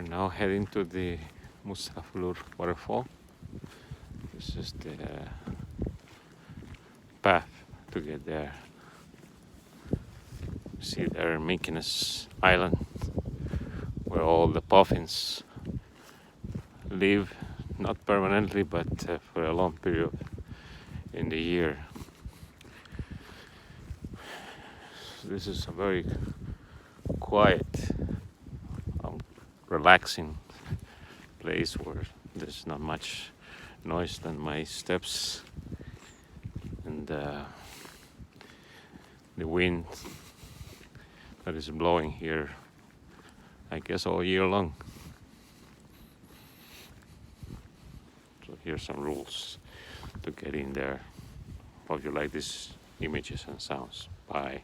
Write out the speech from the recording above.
We're now heading to the MULAFOSSUR waterfall. This is the path to get there. See there, Mykonos Island, where all the puffins live, not permanently, but for a long period in the year. This is a very quiet, relaxing place where there's not much noise than my steps and the wind that is blowing here, I guess, all year long. So here's some rules to get in there. Hope you like these images and sounds. Bye.